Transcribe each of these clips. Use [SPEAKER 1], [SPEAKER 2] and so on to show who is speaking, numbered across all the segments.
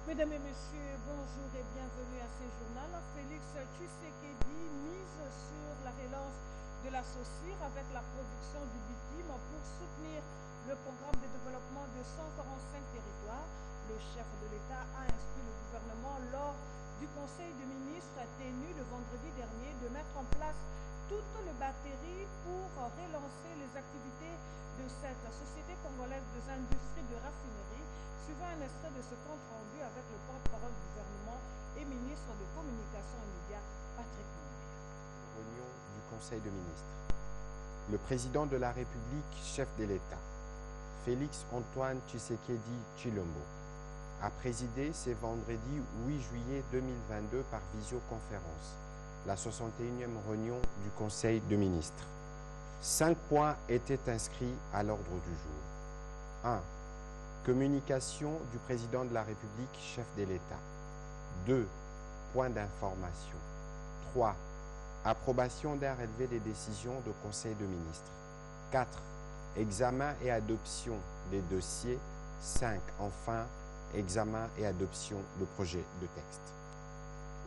[SPEAKER 1] Mesdames et messieurs, bonjour et bienvenue à ce journal. Félix Tshisekedi mise sur la relance de la SOCIR avec la production du bitume pour soutenir le programme de développement de 145 territoires. Le chef de l'État a instruit le gouvernement lors du Conseil des ministres tenu le vendredi dernier de mettre en place toutes les batteries pour relancer les activités de cette société congolaise des industries de raffinerie, suivant un extrait de ce compte rendu avec le porte-parole du gouvernement et ministre de Communication et Médias, Patrick Mounia.
[SPEAKER 2] Réunion du Conseil de ministres. Le président de la République, chef de l'État, Félix Antoine Tshisekedi Tshilombo, a présidé ce vendredi 8 juillet 2022 par visioconférence la 61e réunion du Conseil de ministres. 5 points étaient inscrits à l'ordre du jour. 1. Communication du président de la République, chef de l'État. 2. Points d'information. 3. Approbation d'un relevé des décisions du Conseil de ministres. 4. Examen et adoption des dossiers. 5. Enfin, examen et adoption de projet de texte.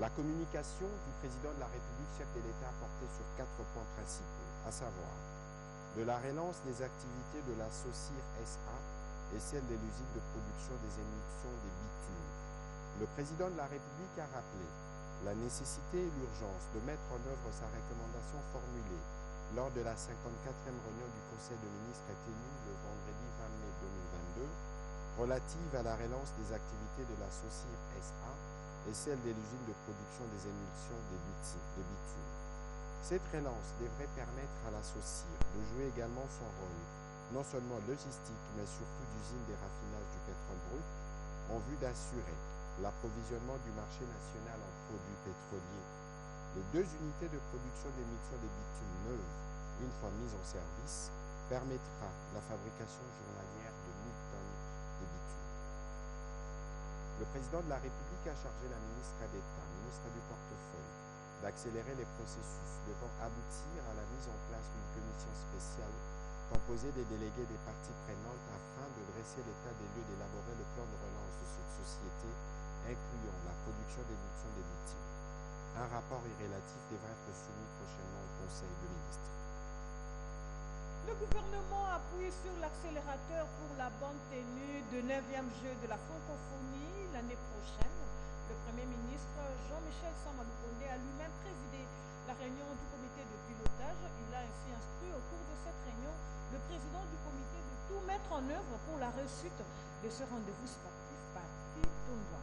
[SPEAKER 2] La communication du président de la République, chef de l'État, a porté sur 4 points principaux, à savoir de la relance des activités de la SOCIR SA et celle de l'usine de production des émissions des bitumes. Le président de la République a rappelé la nécessité et l'urgence de mettre en œuvre sa recommandation formulée lors de la 54e réunion du Conseil de ministres tenue le vendredi 20 mai 2022 relative à la relance des activités de la SOCIR SA et celle de l'usine de production des émulsions de bitume. Cette relance devrait permettre à la SOCIR de jouer également son rôle, non seulement logistique, mais surtout d'usine des raffinages du pétrole brut, en vue d'assurer l'approvisionnement du marché national en produits pétroliers. Les 2 unités de production d'émulsions de bitume neuves, une fois mises en service, permettra la fabrication journalière de 1000 tonnes de bitume. Le président de la République a chargé la ministre d'État, ministre du portefeuille, d'accélérer les processus devant aboutir à la mise en place d'une commission spéciale composée des délégués des parties prenantes afin de dresser l'état des lieux d'élaborer le plan de relance de cette société, incluant la production d'émulsions de bitume. Un rapport relatif devra être soumis prochainement au Conseil de ministres.
[SPEAKER 1] Le gouvernement appuie sur l'accélérateur pour la bonne tenue du 9e jeu de la francophonie l'année prochaine. Le Premier ministre Jean-Michel Sama-Lukonde a lui-même présidé la réunion du comité de pilotage. Il a ainsi instruit au cours de cette réunion le président du comité de tout mettre en œuvre pour la réussite de ce rendez-vous sportif Patrick Tondouan.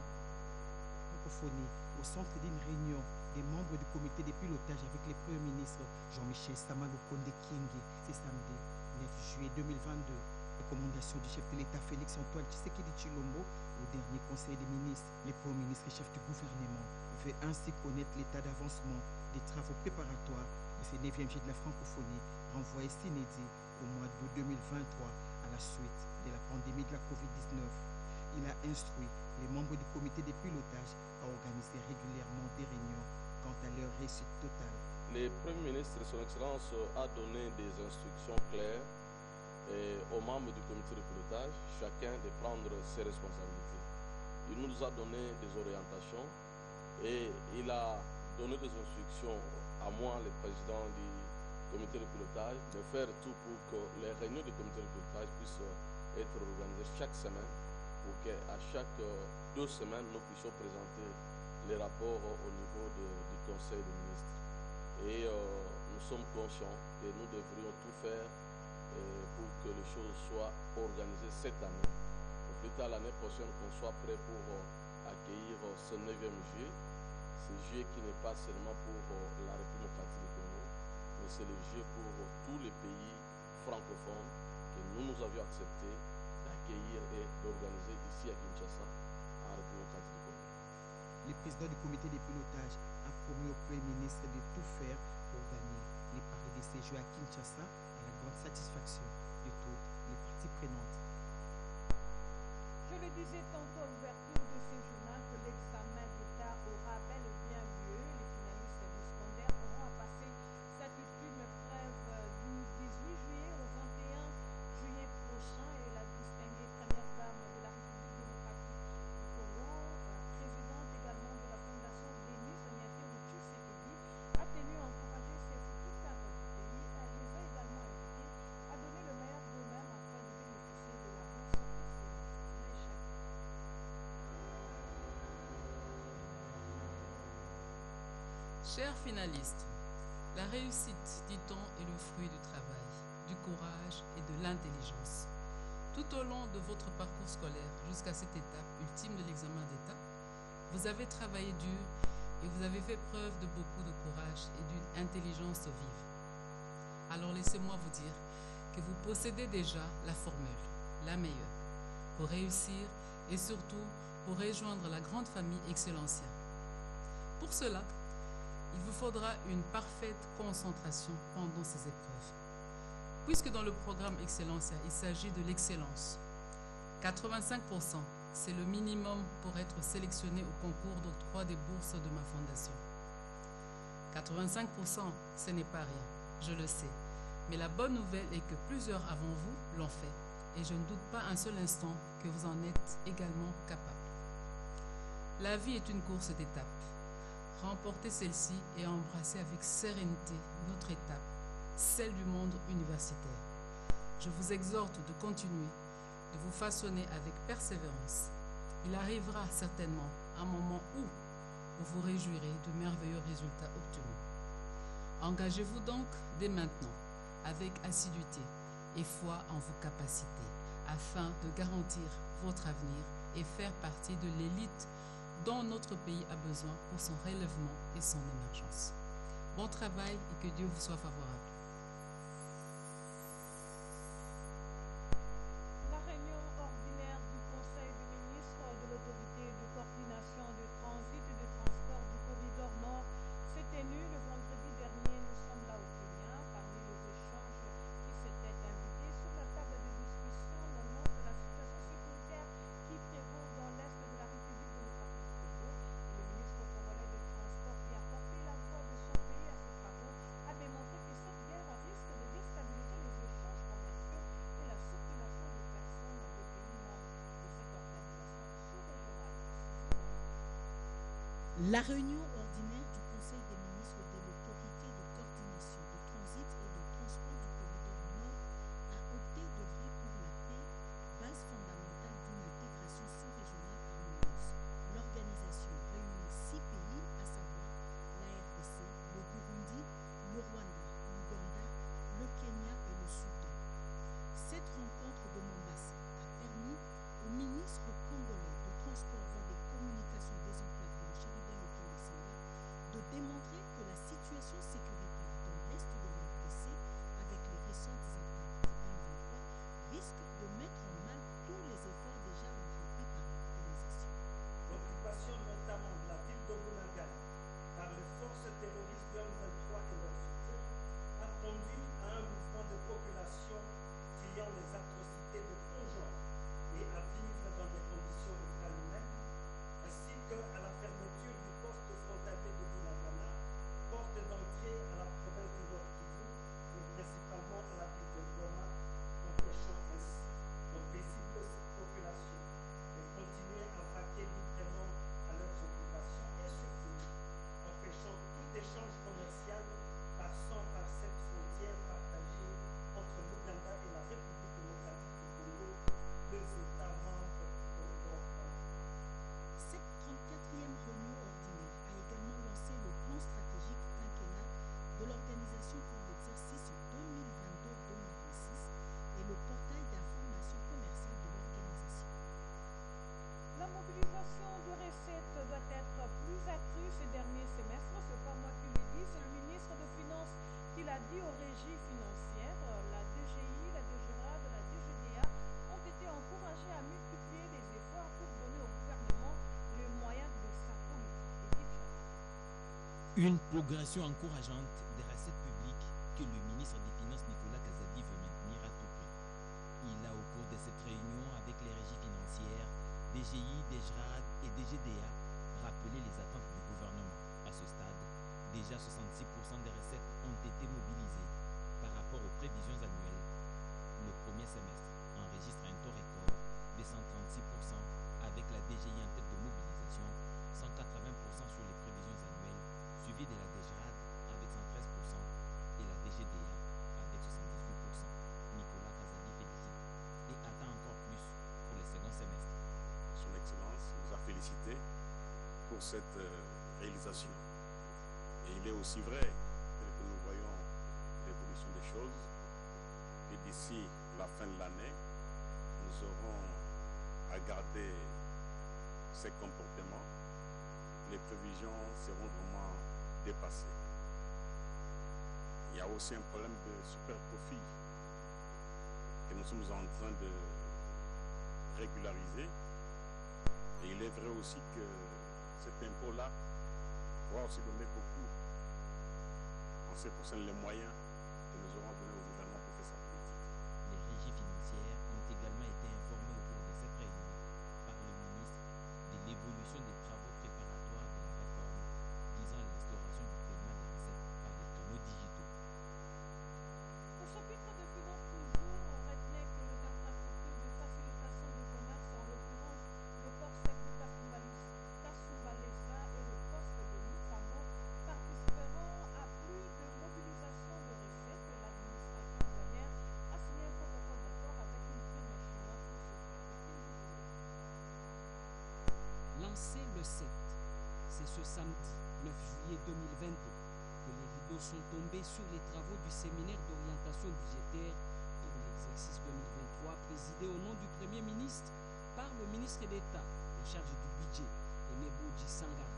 [SPEAKER 3] Francophonie au centre d'une réunion des membres du comité de pilotage avec le Premier ministre Jean-Michel Sama-Lukonde Kyenge ce samedi 9 juillet 2022. Recommandation du chef de l'État Félix Antoine Tshisekedi Tshilombo au dernier Conseil des ministres. Le Premier ministre et chef du gouvernement veut ainsi connaître l'état d'avancement des travaux préparatoires de ce 9e jet de la francophonie renvoyé s'inédit au mois d'août 2023 à la suite de la pandémie de la Covid-19. Il a instruit les membres du comité de pilotage à organiser régulièrement des réunions quant à leur réussite totale.
[SPEAKER 4] Le Premier ministre, son Excellence, a donné des instructions claires aux membres du comité de pilotage, chacun de prendre ses responsabilités. Il nous a donné des orientations et il a donné des instructions à moi, le président du comité de pilotage, de faire tout pour que les réunions du comité de pilotage puissent être organisées chaque semaine, pour qu'à chaque 2 semaines, nous puissions présenter les rapports au niveau du Conseil des ministres. Et nous sommes conscients que nous devrions tout faire pour que les choses soient organisées cette année. Au plus tard, l'année prochaine, qu'on soit prêt pour accueillir ce 9e juillet. Ce juillet qui n'est pas seulement pour la République démocratique du Congo, mais c'est le juillet pour tous les pays francophones que nous avions accepté d'accueillir et d'organiser ici à Kinshasa, en République démocratique du Congo.
[SPEAKER 3] Le président du comité de pilotage a promis au Premier ministre de tout faire pour gagner les paris de ces Jeux à Kinshasa à la grande satisfaction de toutes les parties prenantes.
[SPEAKER 1] Je le disais tantôt à l'ouverture de ce journal que l'examen d'État aura bel et bien lieu. Les finalistes du secondaire auront à passer cette ultime épreuve du 18 juillet au 21 juillet prochain et la distinguée première dame de la République démocratique du Congo
[SPEAKER 5] Chers finalistes, la réussite, dit-on, est le fruit du travail, du courage et de l'intelligence. Tout au long de votre parcours scolaire jusqu'à cette étape ultime de l'examen d'État, vous avez travaillé dur et vous avez fait preuve de beaucoup de courage et d'une intelligence vive. Alors laissez-moi vous dire que vous possédez déjà la formule, la meilleure, pour réussir et surtout pour rejoindre la grande famille Excellencia. Pour cela, il vous faudra une parfaite concentration pendant ces épreuves. Puisque dans le programme Excellencia, il s'agit de l'excellence, 85%, c'est le minimum pour être sélectionné au concours d'octroi des bourses de ma fondation. 85%, ce n'est pas rien, je le sais. Mais la bonne nouvelle est que plusieurs avant vous l'ont fait et je ne doute pas un seul instant que vous en êtes également capable. La vie est une course d'étapes. Remportez celle-ci et embrassez avec sérénité notre étape, celle du monde universitaire. Je vous exhorte de continuer, de vous façonner avec persévérance. Il arrivera certainement un moment où vous vous réjouirez de merveilleux résultats obtenus. Engagez-vous donc dès maintenant, avec assiduité et foi en vos capacités, afin de garantir votre avenir et faire partie de l'élite dont notre pays a besoin pour son relèvement et son émergence. Bon travail et que Dieu vous soit favorable.
[SPEAKER 1] La réunion ordinaire du Conseil des ministres de l'autorité de coordination de transit et de transport du corridor Nord s'est tenue le vendredi dernier. Nous sommes là au Kenya. Parmi les échanges qui s'étaient invités sur la table de discussion, l'on note la situation sécuritaire qui prévaut dans l'est de la République démocratique du Congo. Le ministre congolais de Transport qui a porté la voix de son pays à ces travaux a démontré que cette guerre risque de déstabiliser les échanges commerciaux et la circulation des personnes des pays membres de cette organisation sous-régionale.
[SPEAKER 6] La réunion ordinaire du Conseil des ministres de l'autorité de coordination de transit et de transport du corridor Nord a opté d'œuvrer pour la paix, base fondamentale d'une intégration sous-régionale harmonieuse. L'organisation réunit 6 pays, à savoir la RDC, le Burundi, le Rwanda, l'Ouganda, le Kenya et le Soudan. Cette rencontre de Mombasa a permis au ministre congolais de Transport, Voies des Communications désenclavées, Chérubin Okenge-Sanga, de démontrer que la situation sécuritaire dans l'est de la RDC, avec les récentes attaques du M23, risque de mettre en mal tous les efforts déjà entrepris par l'organisation.
[SPEAKER 7] L'occupation notamment de la ville de Bunagana par les forces terroristes du M23 et leurs soutiens a conduit à un mouvement de population criant les atrocités de conjoints et à vivre dans des conditions de calme, ainsi qu'à la fermeture du poste frontalier de Bunagana, porte d'entrée à la province du Nord Kivu et principalement à la ville de Goma, empêchant ainsi aux paisibles populations de continuer à vaquer librement à leurs occupations et surtout empêchant tout échange commercial passant par cette frontière partagée entre l'Ouganda et la République démocratique du Congo, deux États membres de l'Europe.
[SPEAKER 6] Cette 34e réunion ordinaire a également lancé le plan stratégique quinquennal de l'organisation pour l'exercice 2022-2026 et le portail d'information commerciale de l'organisation.
[SPEAKER 1] La mobilisation de recettes doit être plus accrue ces derniers semestres. Ce n'est pas moi qui le dis, c'est le ministre des Finances qui l'a dit aux régies financières. La DGI, la DGRAD, la DGDA ont été encouragés à multiplier les efforts pour donner au gouvernement les moyens de sa politique.
[SPEAKER 8] Une progression encourageante des recettes publiques que le ministre des Finances Nicolas Kazadi veut maintenir à tout prix. Il a, au cours de cette réunion avec les régies financières, DGI, DGRAD et DGDA, rappelé les attentes du gouvernement. À ce stade, déjà 66% des recettes ont été mobilisées par rapport aux prévisions annuelles. Le premier semestre enregistre un taux record de 136% avec la DGI en tête de mobilisation, 180% sur les prévisions annuelles, suivi de la DGRAD avec 113% et la DGDA avec 78%. Nicolas Kazadi félicite et attend encore plus pour le second semestre.
[SPEAKER 9] Son Excellence nous a félicité pour cette réalisation. Et il est aussi vrai, tel que nous voyons l'évolution des choses, que d'ici la fin de l'année, nous aurons à garder ces comportements. Les prévisions seront vraiment dépassées. Il y a aussi un problème de super profit que nous sommes en train de régulariser. Et il est vrai aussi que cet impôt-là va aussi donner beaucoup en ce qui concerne les moyens que nous aurons donnés au gouvernement pour faire sa politique.
[SPEAKER 8] Les régies financières ont également été informées au cours de cette réunion par le ministre de l'évolution des travaux préparatoires de la réforme visant à l'instauration du paiement des recettes par les canaux digitaux.
[SPEAKER 1] Au chapitre de finances toujours, on retenait que les infrastructures de facilitation du commerce, en l'occurrence le port sec de Kasumbalesa et le poste de Mutsambo, participeront à plus de mobilisation de recettes. L'administration douanière a signé un protocole d'accord avec une firme chinoise pour ce faire.
[SPEAKER 10] Lancé le 7, c'est ce samedi 9 juillet 2022 que les rideaux sont tombés sur les travaux du séminaire d'orientation budgétaire pour l'exercice 2023 présidé au nom du Premier ministre par le ministre d'État en charge du budget, Aimé Boudji Sangara.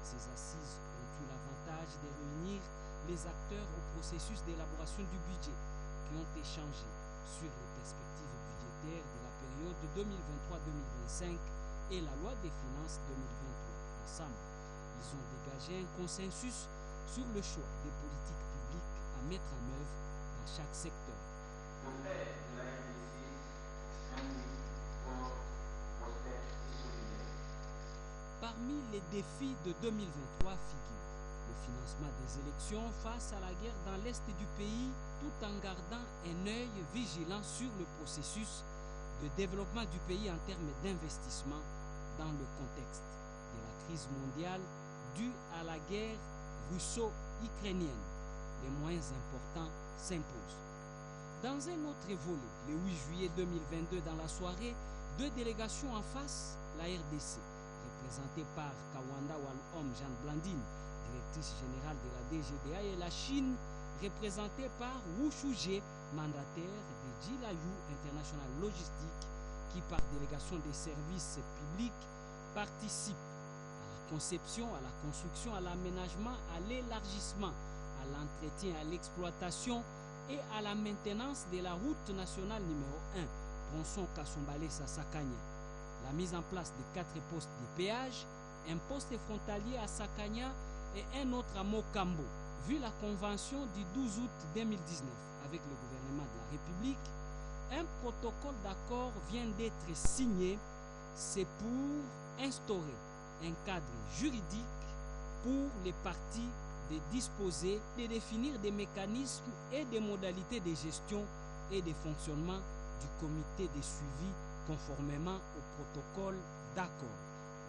[SPEAKER 10] Ces assises ont eu l'avantage de réunir les acteurs au processus d'élaboration du budget qui ont échangé sur les perspectives budgétaires de la période 2023-2025 et la loi des finances 2023. Ensemble, ils ont dégagé un consensus sur le choix des politiques publiques à mettre en œuvre dans chaque secteur. Parmi les défis de 2023 figure le financement des élections face à la guerre dans l'est du pays, tout en gardant un œil vigilant sur le processus de développement du pays en termes d'investissement dans le contexte de la crise mondiale due à la guerre russo-ukrainienne. Les moyens importants s'imposent. Dans un autre volet, le 8 juillet 2022, dans la soirée, deux délégations en face, la RDC, représentée par Kawanda Walhom Jeanne Blandine, directrice générale de la DGDA, et la Chine, représentée par Wu Shuje, mandataire de Jilayu International Logistique, qui par délégation des services publics participe à la conception, à la construction, à l'aménagement, à l'élargissement, à l'entretien, à l'exploitation et à la maintenance de la route nationale numéro 1, Ponson Kasumbalesa Sakanya. La mise en place de 4 postes de péage, un poste frontalier à Sakanya et un autre à Mokambo. Vu la convention du 12 août 2019 avec le gouvernement de la République, un protocole d'accord vient d'être signé. C'est pour instaurer un cadre juridique pour les parties de disposer, de définir des mécanismes et des modalités de gestion et de fonctionnement du comité de suivi conformément au protocole d'accord.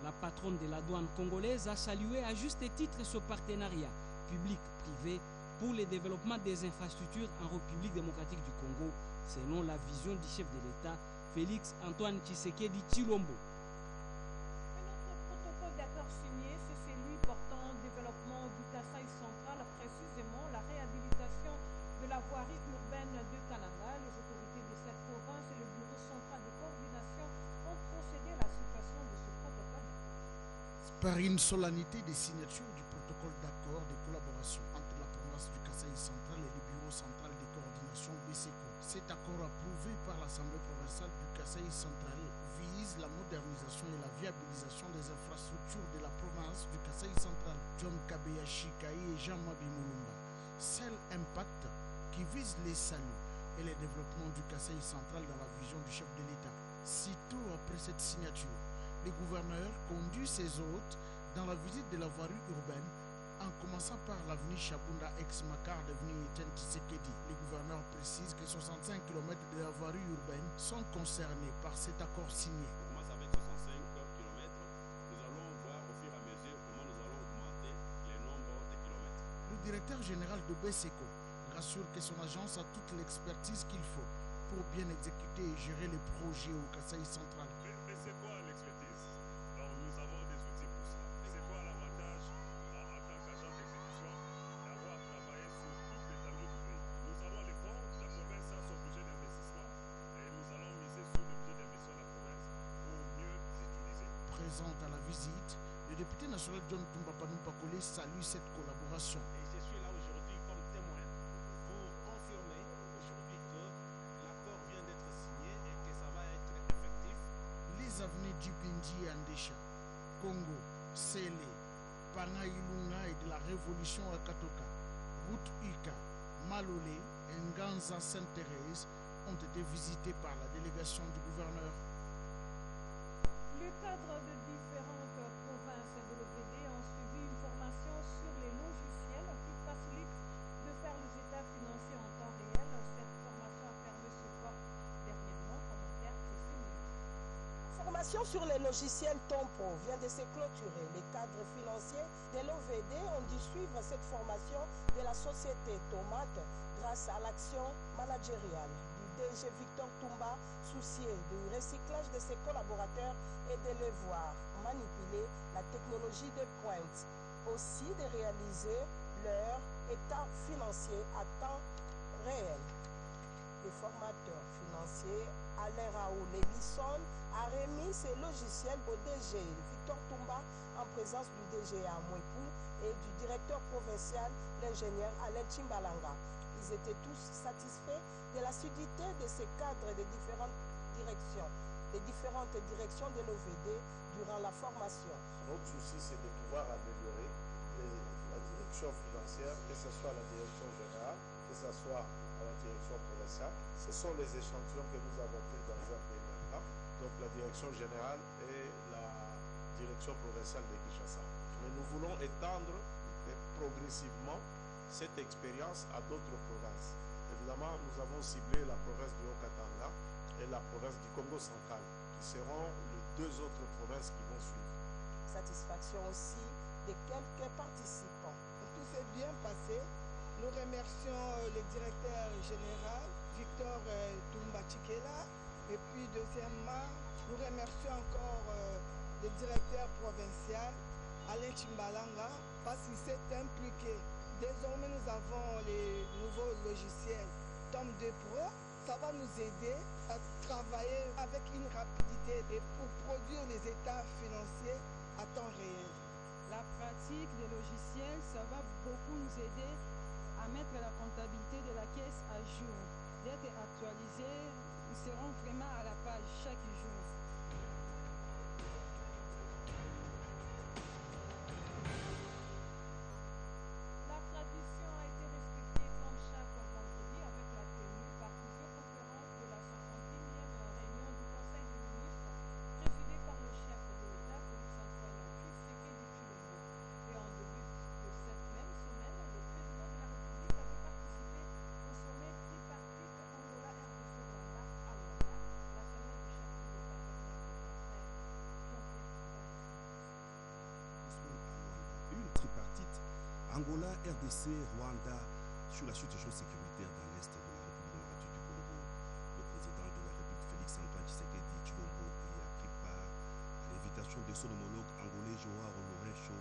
[SPEAKER 10] La patronne de la douane congolaise a salué à juste titre ce partenariat public-privé pour le développement des infrastructures en République démocratique du Congo, selon la vision du chef de l'État, Félix Antoine Tshisekedi Tshilombo.
[SPEAKER 1] Un autre protocole d'accord signé, c'est celui portant développement du Kasaï central, précisément la réhabilitation de la voirie urbaine de Kananga. Les autorités de cette province et le bureau central de coordination ont procédé à la situation de ce protocole.
[SPEAKER 11] Par une solennité des signatures du protocole d'accord de collaboration entre la province du Kasaï central et le bureau central de coordination BCECO. Cet accord approuvé par l'Assemblée provinciale du Kasaï central vise la modernisation et la viabilisation des infrastructures de la province du Kasaï central. John Kabeya Shikai et Jean-Mabi Moulumba. Seul impact qui vise les saluts et le développement du Kasaï central dans la vision du chef de l'État. Sitôt après cette signature, le gouverneur conduit ses hôtes dans la visite de la voirie urbaine en commençant par l'avenue Chabunda ex-Makar devenue Etienne Tshisekedi. Le gouverneur précise que 65 km de la voirie urbaine sont concernés par cet accord signé.
[SPEAKER 9] On commence avec 65 km. Nous allons voir au fur et à mesure comment nous allons augmenter les nombres de kilomètres.
[SPEAKER 11] Le directeur général de BCECO rassure que son agence a toute l'expertise qu'il faut pour bien exécuter et gérer les projets au Kasaï central.
[SPEAKER 9] Mais c'est quoi l'expertise? Alors nous avons des outils pour ça. C'est quoi l'avantage en tant qu'agent d'exécution?
[SPEAKER 11] présent à la visite, le député national John Tumba Panumpa Kole salue cette collaboration.
[SPEAKER 12] Et je suis là aujourd'hui comme témoin pour confirmer aujourd'hui que l'accord vient d'être signé et que ça va être effectif.
[SPEAKER 11] Les avenues du Bindi et Andesha, Congo, Sele, Pangailunga et de la Révolution à Katoka, route Ika, Malolé et Nganza Sainte-Thérèse ont été visités par la délégation du gouverneur.
[SPEAKER 1] Les cadres de différentes provinces de l'OVD ont suivi une formation sur les logiciels qui facilitent de faire les états financiers en temps réel. Cette formation a permis ce soir dernièrement, commentaire Christine.
[SPEAKER 13] La formation sur les logiciels Tompo vient de se clôturer. Les cadres financiers de l'OVD ont dû suivre cette formation de la société Tomate grâce à l'action managériale du DG Victor Tumba, soucié du recyclage de ses collaborateurs et de les voir manipuler la technologie de pointe. Aussi de réaliser leur état financier à temps réel. Le formateur financier Alain Raoul Elisson a remis ses logiciels au DG Victor Tumba en présence du DG à Mouepou et du directeur provincial, l'ingénieur Alain Chimbalanga. Ils étaient tous satisfaits de l'assiduité de ces cadres des différentes directions de l'OVD durant la formation.
[SPEAKER 14] Notre souci, c'est de pouvoir améliorer la direction financière, que ce soit la direction générale, que ce soit à la direction provinciale. Ce sont les échantillons que nous avons pris dans un premier temps, donc la direction générale et la direction provinciale de Kinshasa. Mais nous voulons étendre progressivement cette expérience à d'autres provinces. Évidemment, nous avons ciblé la province du Haut-Katanga et la province du Congo central, qui seront les deux autres provinces qui vont suivre.
[SPEAKER 13] Satisfaction aussi de quelques participants.
[SPEAKER 15] Tout s'est bien passé. Nous remercions le directeur général, Victor Tumba Chikela. Et puis deuxièmement, nous remercions encore le directeur provincial, Alain Chimbalanga, parce qu'il s'est impliqué. Désormais, nous avons les nouveaux logiciels Tom2 Pro. Ça va nous aider à travailler avec une rapidité et pour produire les états financiers à temps réel.
[SPEAKER 16] La pratique des logiciels, ça va beaucoup nous aider à mettre la comptabilité de la caisse à jour, d'être actualisé. Nous serons vraiment à la page chaque jour.
[SPEAKER 1] La tradition a été respectée comme chaque vendredi avec la tenue par visioconférence de la 71e réunion du Conseil des ministres présidée par le chef de l'État, Félix-Antoine Tshisekedi Tshilombo. Et en début de cette même semaine, le président de la République avait participé au sommet tripartite Angola-RDC-Rwanda à Luanda, la semaine du chef de l'État avec notre confrère Jean-Pierre.
[SPEAKER 17] Une tripartite Angola, RDC, Rwanda sur la situation sécuritaire dans l'est de la République démocratique du Congo. Le président de la République, Félix-Antoine Tshisekedi Tshilombo, y a pris part à l'invitation de son homologue angolais Joao Lourenço,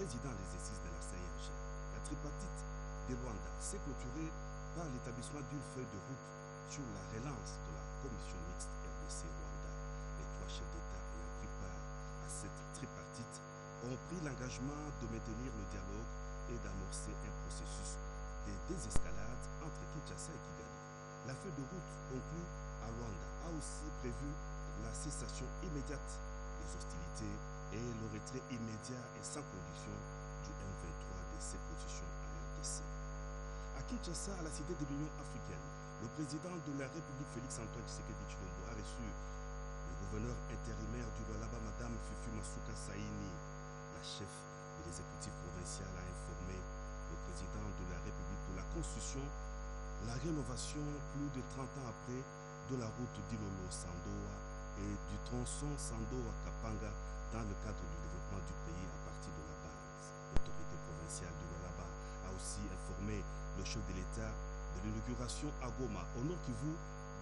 [SPEAKER 17] président des exercices de la CIRG. La tripartite de Rwanda s'est clôturée par l'établissement d'une feuille de route sur la relance de la commission mixte RDC-Rwanda. Les trois chefs d'État ayant pris part à cette tripartite ont pris l'engagement de maintenir le dialogue et d'amorcer un processus de désescalade entre Kinshasa et Kigali. La feuille de route conclue à Luanda a aussi prévu la cessation immédiate des hostilités et le retrait immédiat et sans condition du M23 de ses positions en RDC. À Kinshasa, à la cité de l'Union africaine, le président de la République, Félix-Antoine Tshisekedi Tshilombo, a reçu le gouverneur intérimaire du Lualaba, Madame Fifi Masuka Saini. La chef de l'exécutif provincial a informé le président de la République de la Constitution, la rénovation plus de 30 ans après de la route d'Ilolo-Sandoa et du tronçon Sandoa-Kapanga dans le cadre du développement du pays à partir de la base. L'autorité provinciale du Lualaba a aussi informé le chef de l'État de l'inauguration à Goma, au Nord Kivu,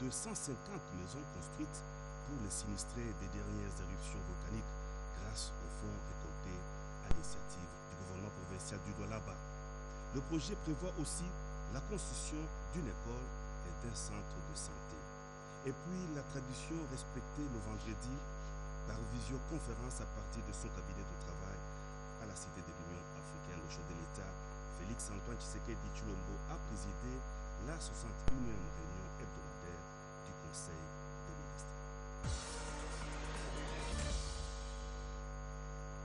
[SPEAKER 17] de 150 maisons construites pour les sinistrés des dernières éruptions volcaniques grâce aux fonds récoltés à l'initiative du gouvernement provincial du Lualaba. Le projet prévoit aussi la construction d'une école et d'un centre de santé. Et puis la tradition respectée le vendredi par visioconférence à partir de son cabinet de travail à la Cité de l'Union africaine. Le chef de l'État, Félix Antoine Tshisekedi Tshilombo, a présidé la 61e réunion hebdomadaire du Conseil des ministres.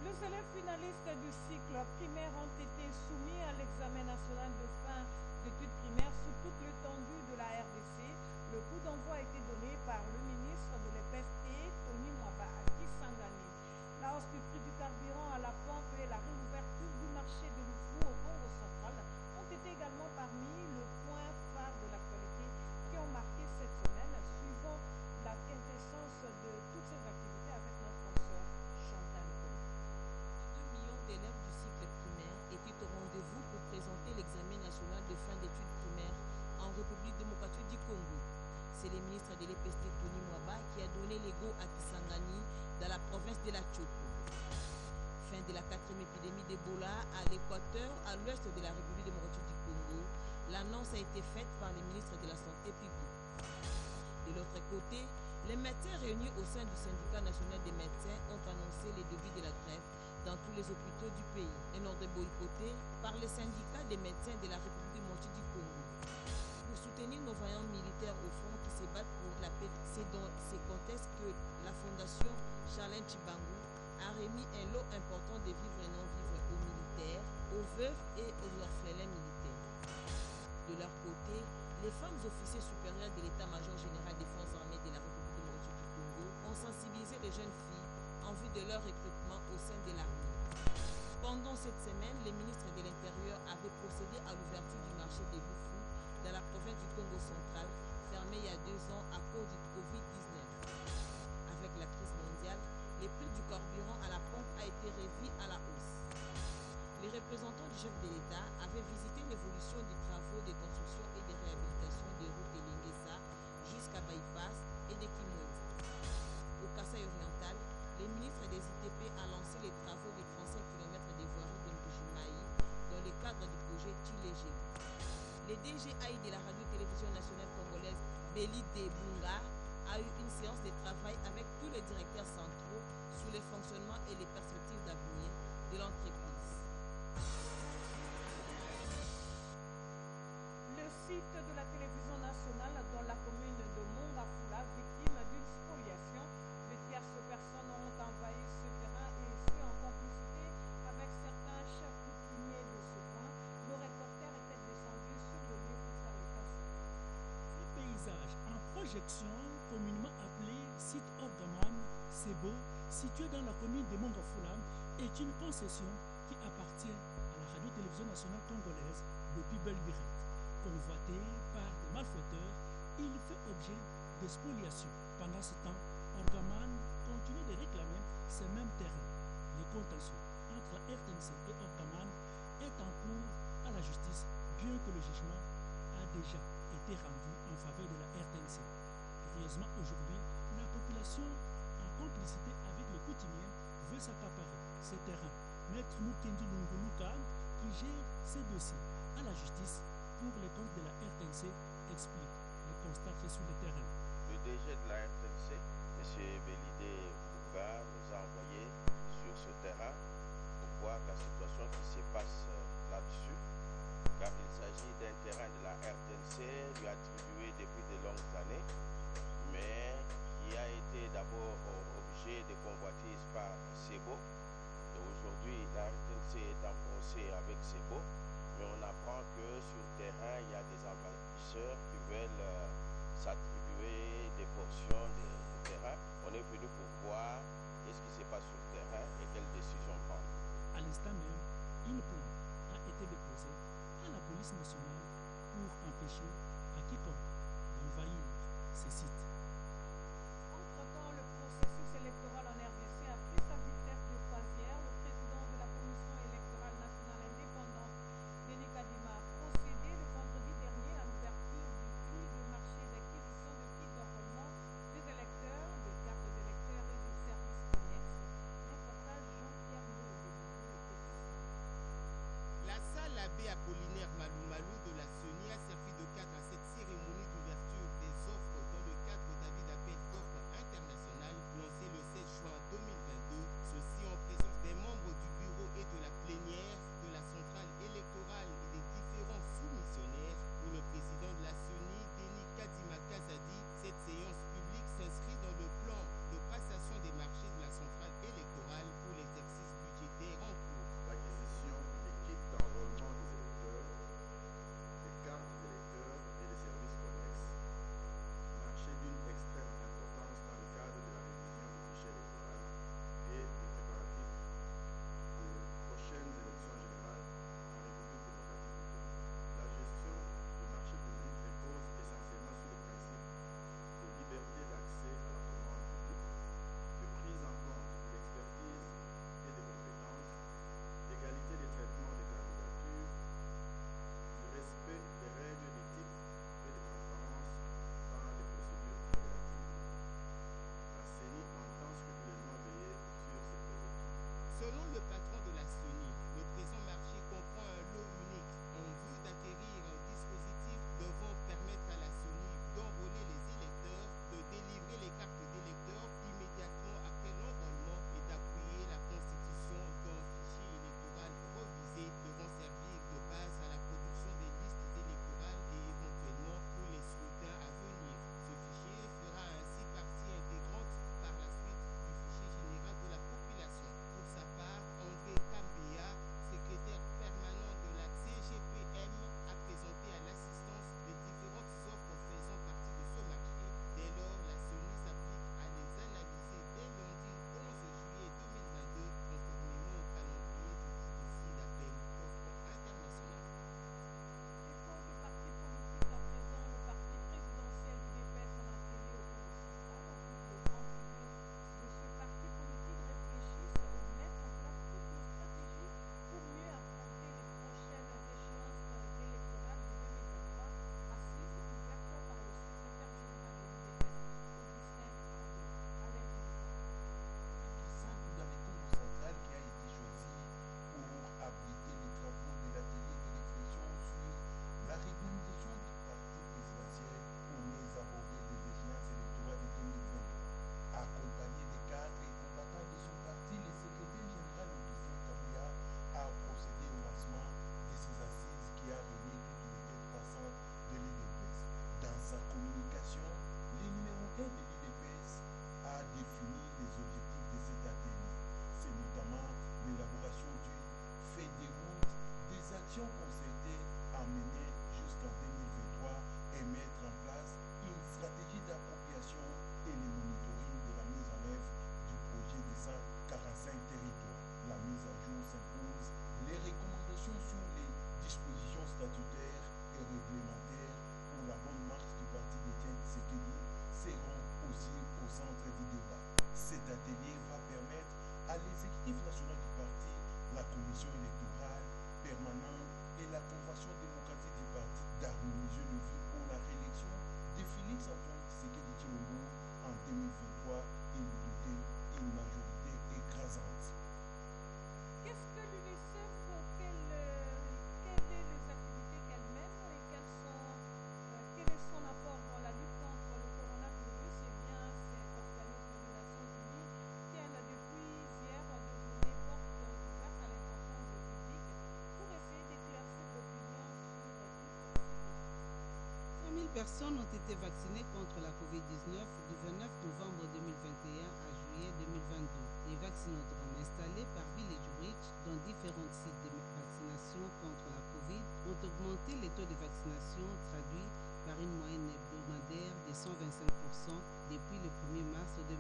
[SPEAKER 1] Les élèves finalistes du cycle primaire ont été soumis à l'examen national de fin d'études primaires sous toute l'étendue de la RDC. Le coup d'envoi a été donné par le ministre de l'EPST, Tony Mwaba, à Kisangani. La hausse du prix du carburant à la pompe et la réouverture du marché de Lufu au Congo central ont été également parmi le point phare de l'actualité qui ont marqué cette semaine, suivant la quintessence de toutes ces activités avec notre consoeur Chantal Collet.
[SPEAKER 18] 2 millions d'élèves du cycle primaire étaient au rendez-vous pour présenter l'examen national de fin d'études primaires en République démocratique du Congo. C'est le ministre de l'EPST Tony Mwaba qui a donné l'ego à Kisangani dans la province de la Tchoko. Fin de la 4e épidémie d'Ebola à l'Équateur, à l'ouest de la République démocratique du Congo. L'annonce a été faite par le ministre de la Santé publique. De l'autre côté, les médecins réunis au sein du syndicat national des médecins ont annoncé les débuts de la grève dans tous les hôpitaux du pays. Un ordre boycotté par le syndicat des médecins de la République démocratique du Congo. Pour soutenir nos vaillants militaires au front qui se battent pour la paix, c'est dans ces contextes que la fondation Charlène Chibangu a remis un lot important de vivres et non-vivres aux militaires, aux veuves et aux orphelins militaires. De leur côté, les femmes officiers supérieures de l'état-major général des forces armées de la République démocratique du Congo ont sensibilisé les jeunes filles en vue de leur recrutement au sein de l'armée. Pendant cette semaine, le ministre de l'Intérieur avait procédé à l'ouverture du marché de Lufu dans la province du Congo central, fermé il y a 2 ans à cause du Covid-19. Avec la crise mondiale, le prix du carburant à la pompe a été revu à la hausse. Les représentants du chef de l'État avaient visité l'évolution des travaux de construction et de réhabilitation des routes de Lingesa jusqu'à Bypass et de Kimwezi. Au Kasaï oriental, le ministre des ITP a lancé les travaux de 35 km de voirie de Mbujimaï dans le cadre du projet Tilégé. Le DGAI de la radio-télévision nationale congolaise, Béli Debunga, a eu une séance de travail avec tous les directeurs centraux sur le fonctionnement et les perspectives d'avenir de l'entreprise.
[SPEAKER 1] Le site de la télévision nationale dans la commune de Mongafula, victime d'une spoliation, de tierces personnes ont envahi ce terrain et ce en complicité avec certains chefs coutumiers de ce coin. Nos reporters étaient descendus sur le lieu pour faire le constat.
[SPEAKER 19] Ce paysage en projection, communément appelé site Orgaman, Sebo, situé dans la commune de Mongafula, est une concession qui appartient à la radio-télévision nationale congolaise depuis Belgrade. Convoité par des malfaiteurs, il fait objet de spoliation. Pendant ce temps, Orgaman continue de réclamer ces mêmes terrains. Le contentieux entre la RTNC et Orgaman est en cours à la justice, bien que le jugement a déjà été rendu en faveur de la RTNC. Curieusement, aujourd'hui, la population, en complicité avec les coutumiers, veut s'accaparer ces terrains. Maître Mukendi Lunguluka, qui gère ces dossiers à la justice pour les comptes de la RTNC, explique le constat fait sur le terrain.
[SPEAKER 20] Le DG de la RTNC, M. Belidé Bouga, nous a envoyé sur ce terrain pour voir la situation qui se passe là-dessus, car il s'agit d'un terrain de la RTNC lui attribué depuis de longues années, mais qui a été d'abord objet de convoitise par Sebo. Et aujourd'hui, la RTNC est en procès avec Sebo, mais on apprend que sur le terrain, il y a des envahisseurs qui veulent s'attribuer des portions de terrain. On est venu pour voir qu'est-ce qui se passe sur le terrain et quelles décisions prendre.
[SPEAKER 19] À l'instant même, une plainte a été déposée à la police nationale pour empêcher à quiconque d'envahir ces sites.
[SPEAKER 1] Entre-temps, le processus électoral en RDC a pris sa vitesse de croisière. Le président de la Commission électorale nationale indépendante, Denis Kadima, a procédé le vendredi dernier à l'ouverture du prix de marché d'acquisition de kits d'enrôlement des électeurs, des cartes d'électeurs et des services connexes. Reportage Jean-Pierre Moulin.
[SPEAKER 21] La salle abbé Apollinaire Malou actions concertées à mener jusqu'en 2023 et mettre en place une stratégie d'appropriation et le monitoring de la mise en œuvre du projet des 145 territoires. La mise à jour s'impose. Les recommandations sur les dispositions statutaires et réglementaires pour la bonne marche du parti d'Étienne Tshisekedi seront aussi au centre du débat. Cet atelier va permettre à l'exécutif national du parti, la commission électorale permanente et la convention démocratique du parti d'harmoniser le vœu pour la réélection de Félix Antoine Tshisekedi Tshilombo en 2023 et lui doter une majorité écrasante.
[SPEAKER 1] Qu'est-ce que l'UNICEF, quelles sont les activités qu'elle mène et quel est son apport dans la lutte contre le coronavirus? Eh bien, cet organisme des Nations Unies tient depuis hier des journées portes ouvertes à l'intention du public pour essayer d'éclaircir l'opinion sur tout ce
[SPEAKER 22] 5 000 personnes ont été vaccinées contre la COVID-19 du 29 novembre 2021 à juillet 2022. Les vaccinodromes installés par Village Reach dans différents sites de vaccination contre la COVID ont augmenté les taux de vaccination traduits par une moyenne hebdomadaire de 125% depuis le 1er mars 2022.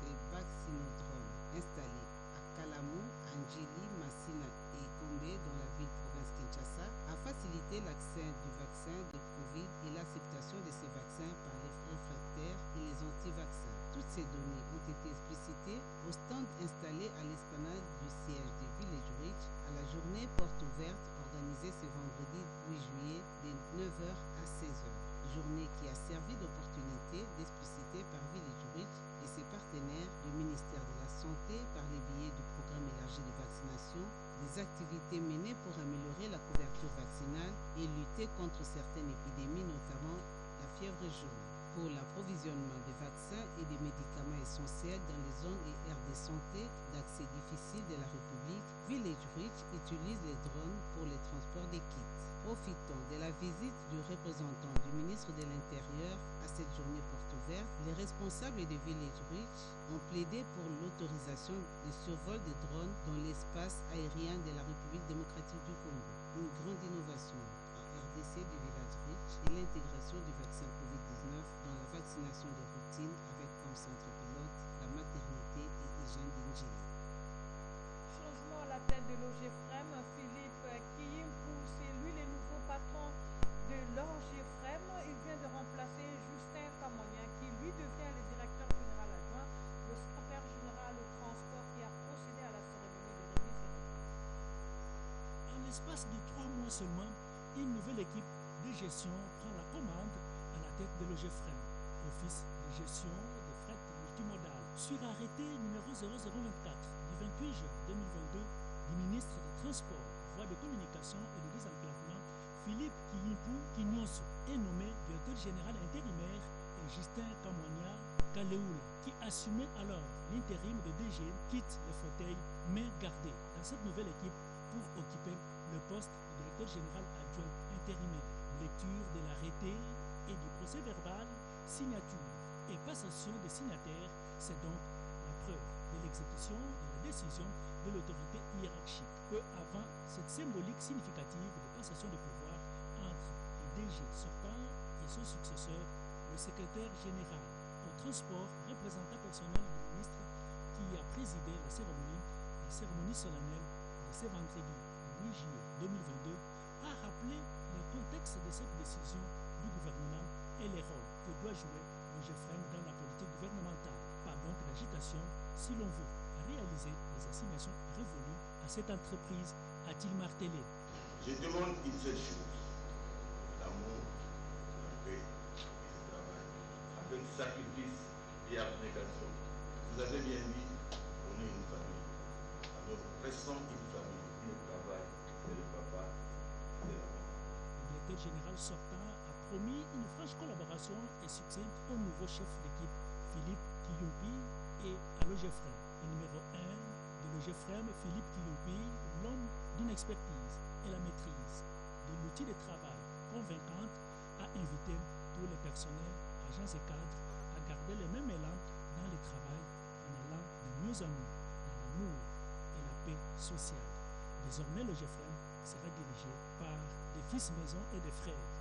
[SPEAKER 22] Ces vaccinodromes installés à Kalamu, Anjili, Massina et Gombe dans la ville-province Kinshasa a facilité l'accès du vaccin de Covid et l'acceptation de ces vaccins par les réfractaires et les anti-vaccins. Toutes ces données ont été explicitées au stand installé à l'esplanade du siège de Village Reach à la journée porte ouverte organisée ce vendredi 8 juillet de 9h à 16h. Journée qui a servi d'opportunité d'expliciter par Village Reach et ses partenaires du ministère de la Santé par les biais du programme élargi de vaccination, des activités menées pour améliorer la couverture vaccinale et lutter contre certaines épidémies, notamment la fièvre jaune. Pour l'approvisionnement des vaccins et des médicaments essentiels dans les zones et aires de santé d'accès difficile de la République, Village Reach utilise les drones pour le transport des kits. Profitant de la visite du représentant du ministre de l'Intérieur à cette journée porte ouverte, les responsables de Village Reach ont plaidé pour l'autorisation du survol des drones dans l'espace aérien de la République démocratique du Congo. Une grande innovation RDC du Village Reach et l'intégration du vaccin COVID-19 dans la vaccination des routines avec comme centre pilote la maternité et hygiène d'Injili.
[SPEAKER 1] Changement à la tête de l'OGFREM, Philippe Kiyimpou, c'est lui le nouveau patron de l'OGFREM. Il vient de remplacer Justin Kamania qui lui devient le directeur général adjoint, le secrétaire général au transport qui a procédé à la cérémonie de remise des revenus.
[SPEAKER 19] En l'espace de 3 mois seulement, une nouvelle équipe de gestion prend la commande à la tête de l'OGFREM, Office de gestion de fret multimodal. Sur arrêté numéro 0024 du 28 juin 2022 du ministre des Transports, Voies de communication et de désenclavement, Philippe Kiyimpou Kinyoso est nommé directeur général intérimaire et Justin Kamwania Kaleoula, qui assumait alors l'intérim de DG, quitte le fauteuil main gardée dans cette nouvelle équipe pour occuper le poste de directeur général adjoint intérimaire. Lecture de l'arrêté et du procès verbal, signature et passation des signataires, c'est donc la preuve de l'exécution de la décision de l'autorité hiérarchique. Peu avant cette symbolique significative de passation de pouvoir entre le DG sortant et son successeur, le secrétaire général au transport, représentant personnel du ministre qui a présidé la cérémonie solennelle de ce vendredi 8 juillet 2022, a rappelé le contexte de cette décision du gouvernement et les rôles que doit jouer l'OGFREM dans la politique gouvernementale. Pas donc d'agitation si l'on veut réaliser les assignations révolues à cette entreprise, a-t-il martelé.
[SPEAKER 23] Je demande une seule chose, l'amour, la paix et le travail, avec sacrifice et abnégation. Vous avez bien dit, on est une famille. Alors, restons une famille. Le travail, c'est le papa, c'est la maman.
[SPEAKER 19] Le directeur général sortant a promis une franche collaboration et succès au nouveau chef d'équipe, Philippe Kiyimpou, et à l'OGFREM. Le numéro 1 de l'OGFREM, Philippe Kiyimpou, l'homme d'une expertise et la maîtrise de l'outil de travail convaincante, a invité tous les personnels, agents et cadres à garder le même élan dans le travail en allant de mieux en mieux dans l'amour et la paix sociale. Désormais, l'OGFREM sera dirigé par des fils maison et des frères.